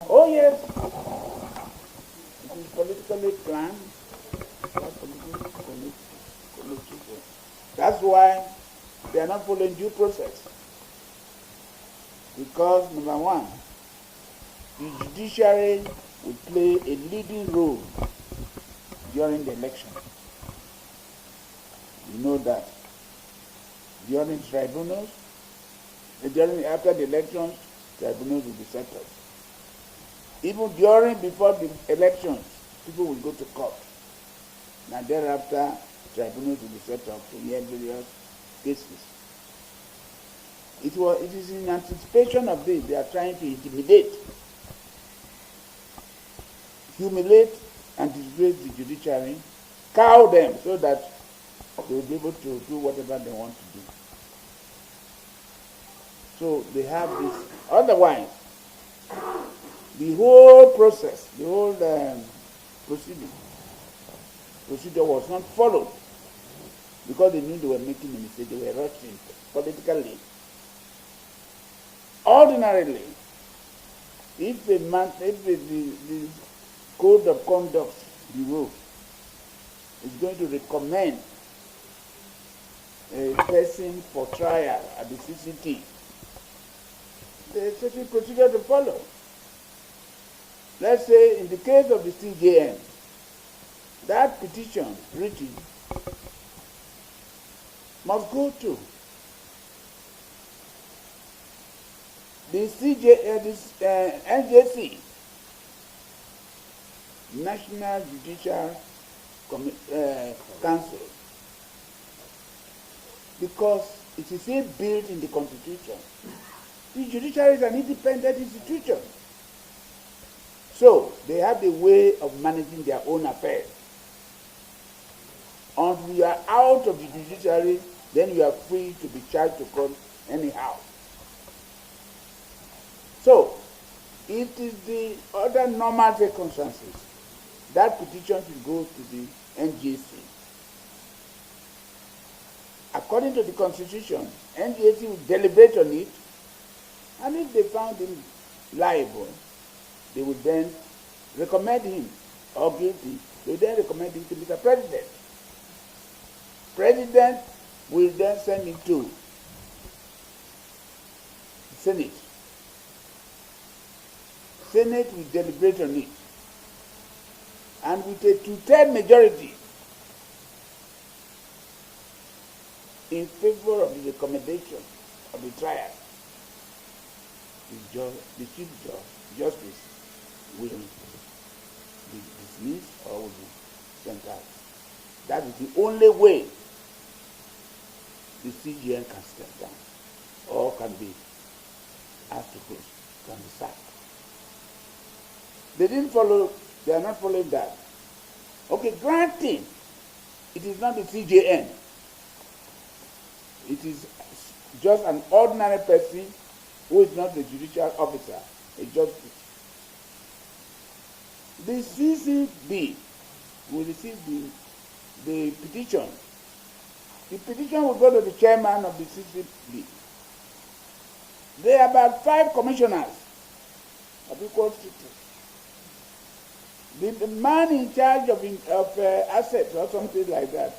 Oh yes, it is politically planned. That's why they are not following due process. Because number one, the judiciary will play a leading role during the election. You know that. During tribunals, after the elections, tribunals will be set up. Even before the elections, people will go to court. Now thereafter, tribunals will be set up to hear various cases. It is in anticipation of this they are trying to intimidate, humiliate, and disgrace the judiciary, cow them so that they will be able to do whatever they want to do. So they have this. Otherwise, the whole process, the whole procedure was not followed because they knew they were making a mistake. They were rushing politically. Ordinarily, if the Code of Conduct Bureau is going to recommend a person for trial at the CCT, there is a certain procedure to follow. Let's say in the case of the CJN, that petition written must go to the NJC, National Judicial Council, because it is built in the Constitution. The judiciary is an independent institution. So they have the way of managing their own affairs. Until you are out of the judiciary, then you are free to be charged to court anyhow. So it is the other normal circumstances. That petition should go to the NJC. According to the Constitution, NJC will deliberate on it, and if they found him liable, they would then recommend him, or guilty, they would then recommend him to Mr. President. President will then send it to the Senate. Senate will deliberate on it. And with a 2/3 majority in favor of the recommendation of the trial, the Chief Justice will be dismissed or will be sent out. That is the only way the CGN can step down or can be asked to go, can be sacked. They are not following that. Okay, granting it is not the CJN, it is just an ordinary person who is not a judicial officer, a justice. The CCB will receive the petition. The petition will go to the chairman of the CCB. There are about 5 commissioners of equal status. The man in charge of assets or something like that,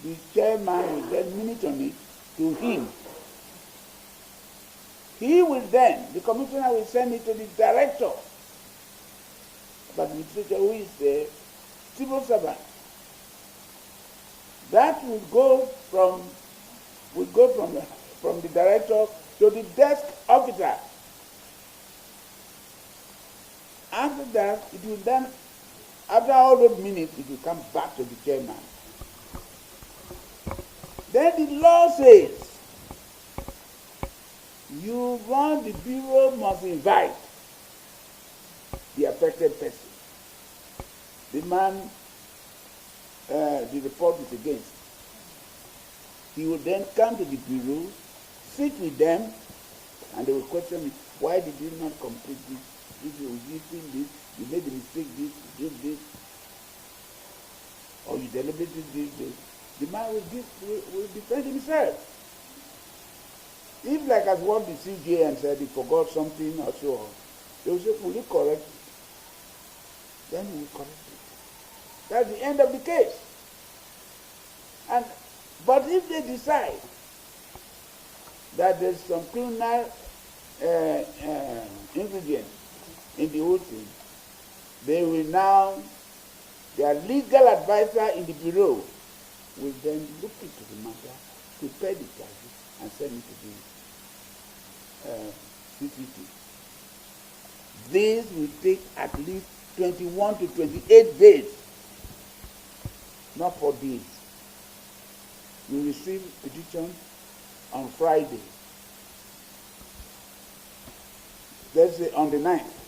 the chairman will then minute on it to him. He will then, the commissioner will send it to the director of administration, who is a civil servant. That will go from the director to the desk officer. After that, it will then, after all those minutes, it will come back to the chairman. Then the law says, the bureau must invite the affected person. The man the report is against. He will then come to the bureau, sit with them, and they will question me, why did you not complete this? You did this, you made a mistake, this, you did this, or you deliberated this. The man will defend himself. If, like as what the CJN said, he forgot something or so, They will say, will you correct it? Then we will correct it. That's the end of the case. But if they decide that there's some criminal ingredient in the whole thing, they will now, their legal advisor in the bureau will then look into the matter, prepare the charges, and send it to the CCT. This will take at least 21 to 28 days, not 4 days. You receive petition on Friday. Let's say on the 9th.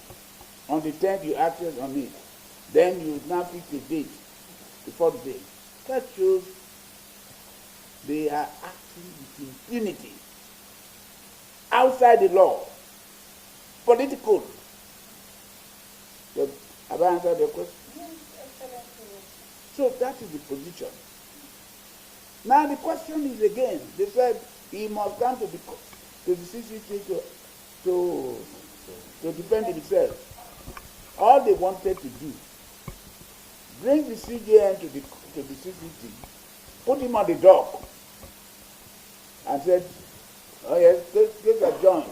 On the 10th, you access on it. Then you now fix a date, the 4th day. That shows they are acting with impunity, outside the law, political. Have I answered your question? Yes, excellent. So that is the position. Now the question is again, they said he must come to the CCT to defend himself. All they wanted to do, bring the CJN to the CCT, put him on the dock, and said, oh yes, get a joint,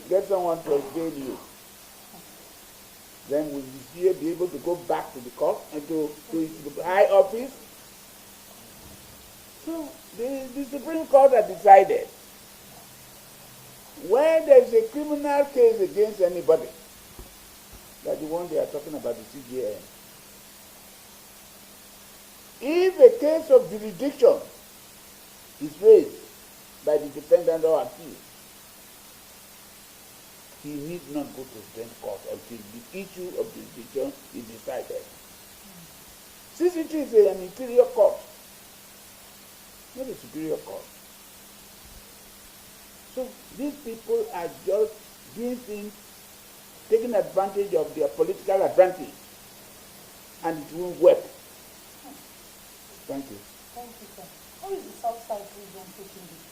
get someone to bail you. Then will the CA be able to go back to the court and to his high office? So the Supreme Court has decided where there is a criminal case against anybody, like the one they are talking about, the CJN. If a case of jurisdiction is raised by the defendant or accused, he need not go to Supreme Court until the issue of jurisdiction is decided. CCT is an inferior court, not a superior court. So these people are just doing things, taking advantage of their political advantage, and it won't work. Thank you. Thank you, sir. How is the Southside region taking this?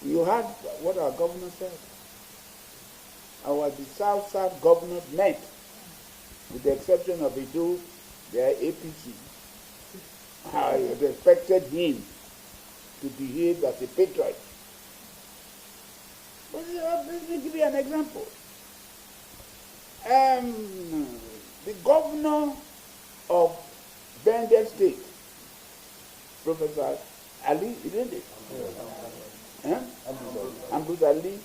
You heard what our governor said. The South governors met, with the exception of Edo, their APC. I expected him to behave as a patriot. But let me give you an example. The governor of Bengal State, Professor Ali, isn't it? Ambus Ali,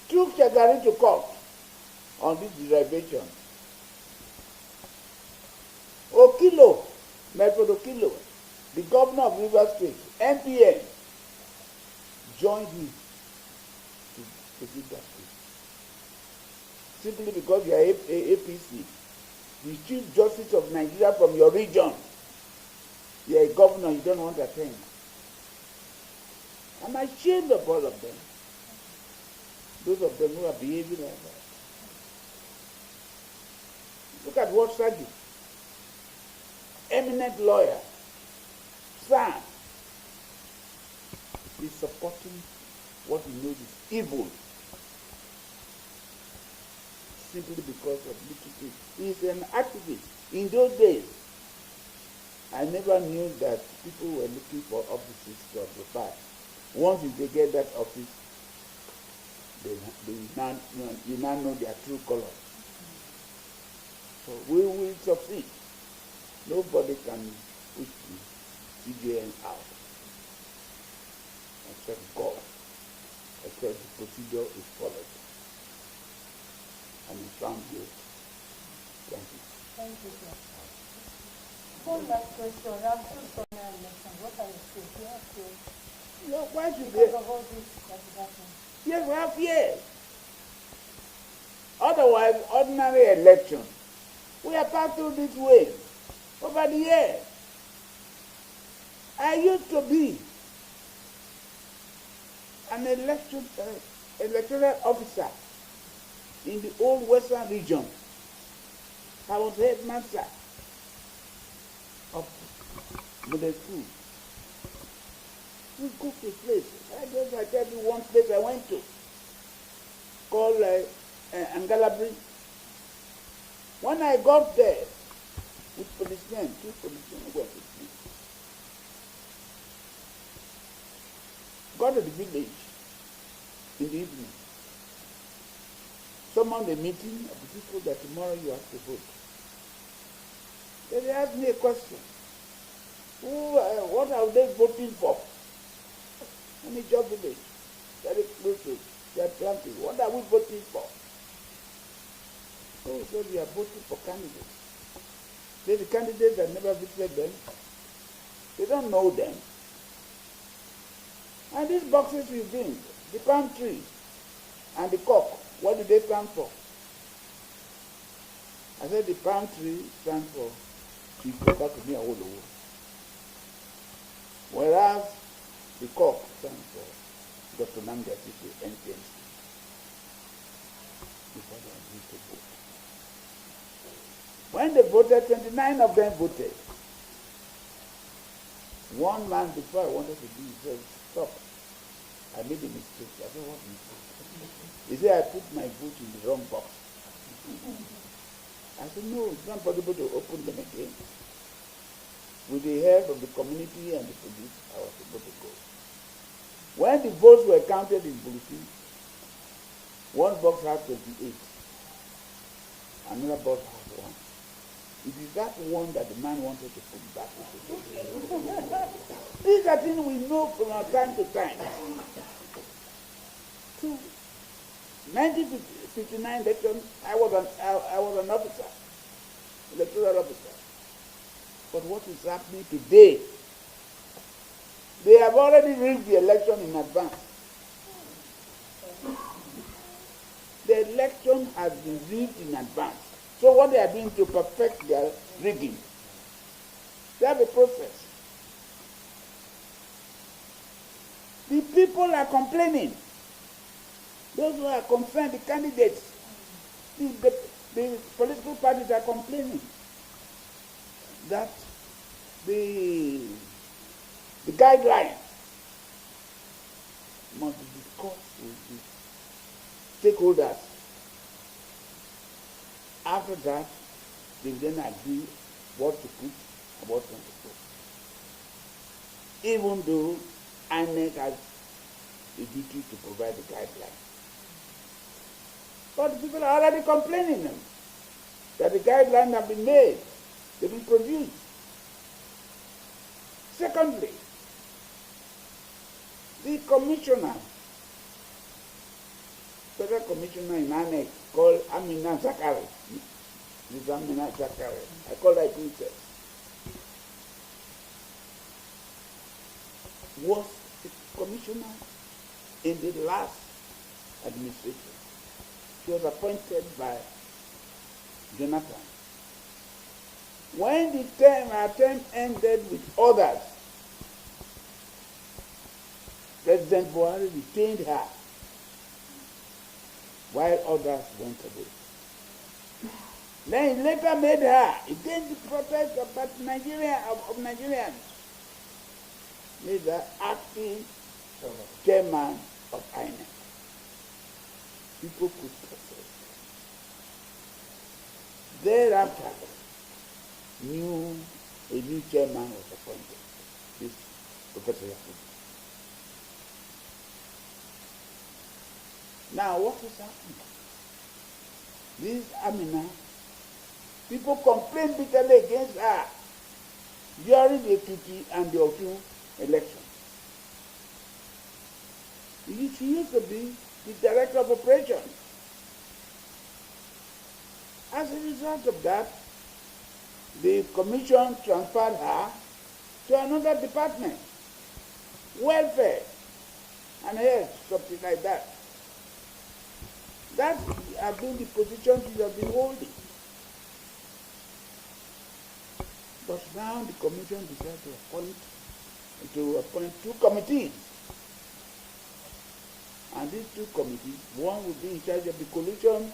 took Shagari to court on this derivation. Okilo, Medford Okilo, the governor of Rivers State, MPN, joined him to proceed that case. Simply because you are APC, the Chief Justice of Nigeria from your region, you are a governor, you don't want to attend. I'm ashamed of all of them. Those of them who are behaving like that. Look at what Sagi, eminent lawyer, son, is supporting what he knows is evil, simply because of literacy. He is an activist. In those days, I never knew that people were looking for offices of the past. Once they get that office, you now know their true colors. So we will succeed. Nobody can push the CJN out except God, except the procedure is followed and is found guilty. Thank you. Thank you, sir. One last question. I'm still sorry election. What are your thoughts? Why should Because of all this that is happening. Yes, we have fears. Otherwise, ordinary election, we have passed through this way over the years. I used to be an electoral officer in the old Western region. I was headmaster of model school. We go to a place. I tell you one place I went to called Angalabri. When I got there with policemen, 2 policemen were with me, got to the village in the evening, summoned a meeting of the people that tomorrow you have to vote. Then they asked me a question. What are they voting for? In a job village, very close to their planting. What are we voting for? So we said we are voting for candidates. Say the candidates have never visited them. They don't know them. And these boxes you bring, the palm tree and the cock, what do they stand for? I said the palm tree stands for Chief Obakumi Awolowo, whereas the cock stands for Dr. Namdi Azikiwe, NPNC. Before they agreed to vote. When they voted, 29 of them voted. One man, before I wanted to do, he said, stop. I made a mistake. I said, what mistake? He said, I put my vote in the wrong box. I said, no, it's not possible to open them again. With the help of the community and the police, I was able to go. When the votes were counted in bulletin, one box had 28. Another box had 1. It is that one that the man wanted to put back. These are things we know from our time to time. To 1959 election, I was an officer, electoral officer. But what is happening today? They have already rigged the election in advance. The election has been rigged in advance. So what they are doing to perfect their rigging, they have a process. The people are complaining. Those who are concerned, the candidates, the political parties are complaining that the guideline must be discussed with the stakeholders. After that, they will then agree what to put and what not to put. Even though INEC has the duty to provide the guideline. But the people are already complaining now that the guidelines have been made, they've been produced. Secondly, the commissioner, federal commissioner in INEC, called Amina Zakari. This Amina Zakari. I call her princess. Was the commissioner in the last administration. She was appointed by Jonathan. When her term ended with others, President Buhari retained her while others went away. Then he later made her, against the protest of Nigerians, made her acting chairman of INEC. People could protest. Thereafter, a new chairman was appointed, this Professor Yakubu. Now, what is happening? This Amina, people complained bitterly against her during the Ekiti and the Osun election. She used to be the director of operations. As a result of that, the commission transferred her to another department, welfare and health, something like that. That have been the position she has been holding. But now the commission decided to appoint 2 committees. And these 2 committees, one will be in charge of the coalition,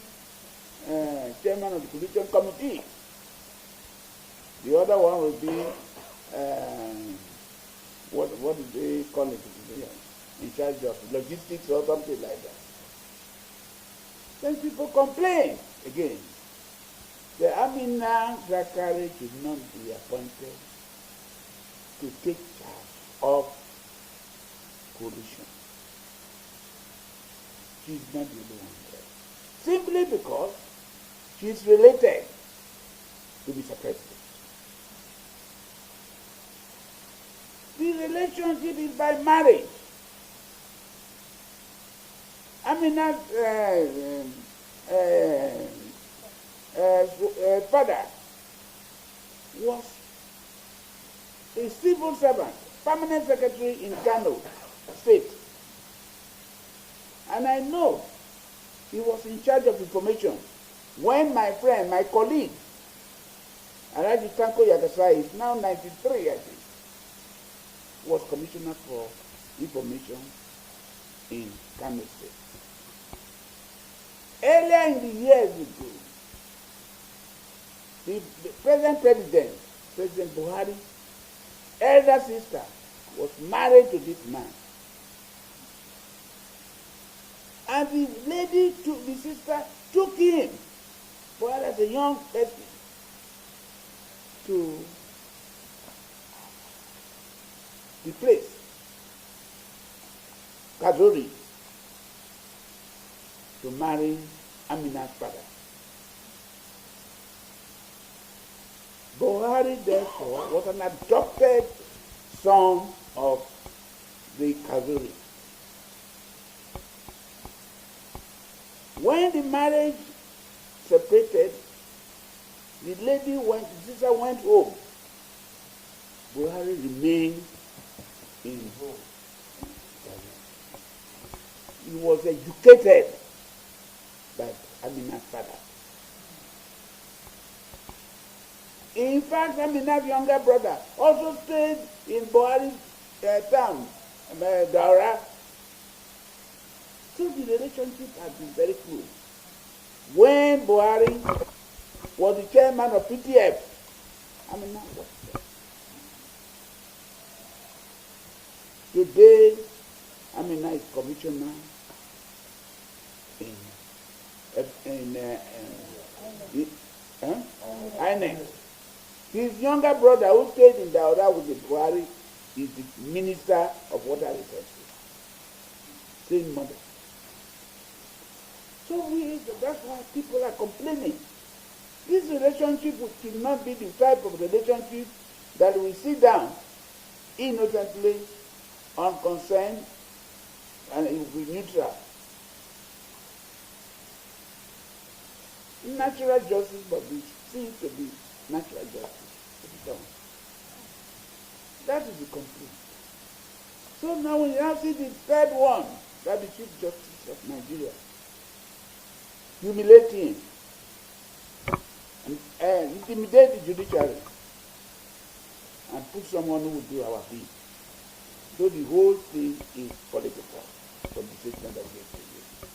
chairman of the coalition committee. The other one will be, what do they call it? In charge of logistics or something like that. Then people complain again. The Amina Zakari should not be appointed to take charge of coalition. She's not the only one there. Simply because she's related to Mr. President. The relationship is by marriage. Amina's father was a civil servant, permanent secretary in Kano State. And I know he was in charge of information when my friend, my colleague, Alaji Tanko Yagasai, is now 93, I think, was commissioner for information in Kano State. Earlier in the years ago, the present president, President Buhari's elder sister, was married to this man. And the sister took him, Buhari as a young person, to the place, Kazori, to marry Amina's father. Buhari, therefore, was an adopted son of the Kazori. When the marriage separated, the sister went home. Buhari remained in home. He was educated by Amina's father. In fact, Amina's younger brother also stayed in Buhari's town, Daura. So the relationship has been very close. When Buhari was the chairman of PTF, Amina was there. Today, Amina is commissioner in INEC. His younger brother, who stayed in Daura with the Buhari, is the Minister of Water Resources. Same mother. So that's why people are complaining. This relationship should not be the type of relationship that we sit down innocently, unconcerned, and it will be neutral. Natural justice, but we see it to be natural justice to be done. That is the complaint. So now we now see the third one, that the Chief Justice of Nigeria, humiliating and intimidate the judiciary and put someone who will do our bid. So the whole thing is political from the statement of yesterday.